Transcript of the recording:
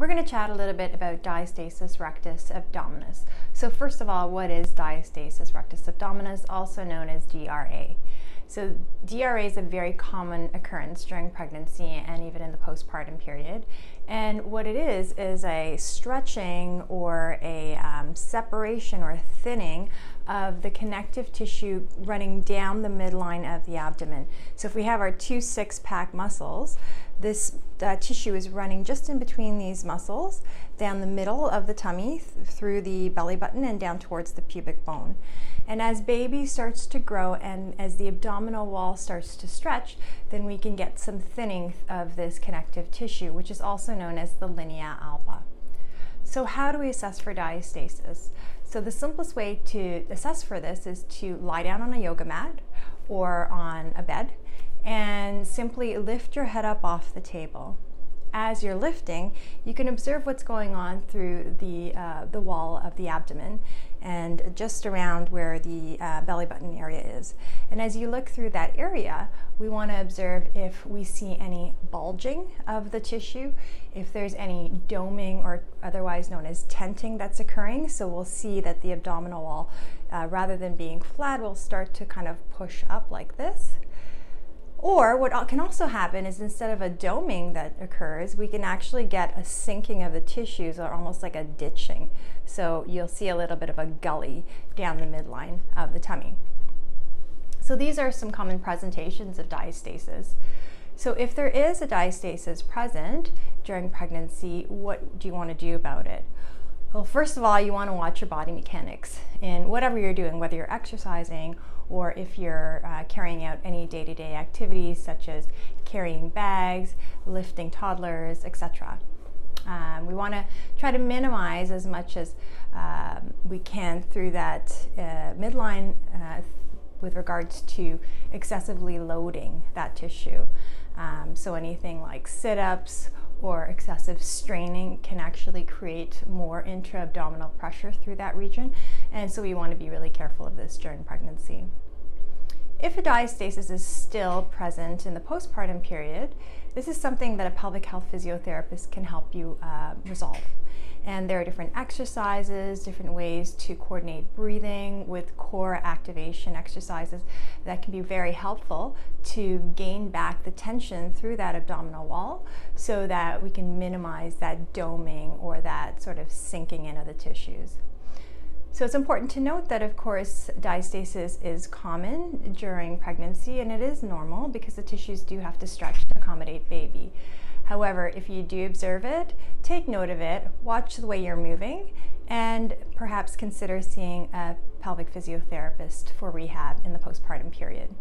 We're going to chat a little bit about diastasis rectus abdominis. So first of all, what is diastasis rectus abdominis, also known as DRA? So DRA is a very common occurrence during pregnancy and even in the postpartum period. And what it is a stretching or a separation or thinning of the connective tissue running down the midline of the abdomen. So if we have our two six-pack muscles, this tissue is running just in between these muscles, down the middle of the tummy, through the belly button and down towards the pubic bone. And as baby starts to grow and as the abdominal wall starts to stretch, then we can get some thinning of this connective tissue, which is also known as the linea alba. So how do we assess for diastasis? So the simplest way to assess for this is to lie down on a yoga mat or on a bed and simply lift your head up off the table. As you're lifting, you can observe what's going on through the wall of the abdomen and just around where the belly button area is. And as you look through that area, we want to observe if we see any bulging of the tissue, if there's any doming or otherwise known as tenting that's occurring. So we'll see that the abdominal wall, rather than being flat, will start to kind of push up like this. Or what can also happen is instead of a doming that occurs, we can actually get a sinking of the tissues, or almost like a ditching. So you'll see a little bit of a gully down the midline of the tummy. So these are some common presentations of diastasis. So if there is a diastasis present during pregnancy, what do you want to do about it? Well, first of all, you want to watch your body mechanics in whatever you're doing, whether you're exercising or if you're carrying out any day-to-day activities such as carrying bags, lifting toddlers, etc. We want to try to minimize as much as we can through that midline with regards to excessively loading that tissue. So anything like sit-ups or excessive straining can actually create more intra-abdominal pressure through that region, and so we want to be really careful of this during pregnancy. If a diastasis is still present in the postpartum period, this is something that a pelvic health physiotherapist can help you resolve. And there are different exercises, different ways to coordinate breathing with core activation exercises that can be very helpful to gain back the tension through that abdominal wall so that we can minimize that doming or that sort of sinking in of the tissues. So it's important to note that, of course, diastasis is common during pregnancy, and it is normal because the tissues do have to stretch to accommodate baby. However, if you do observe it, take note of it, watch the way you're moving, and perhaps consider seeing a pelvic physiotherapist for rehab in the postpartum period.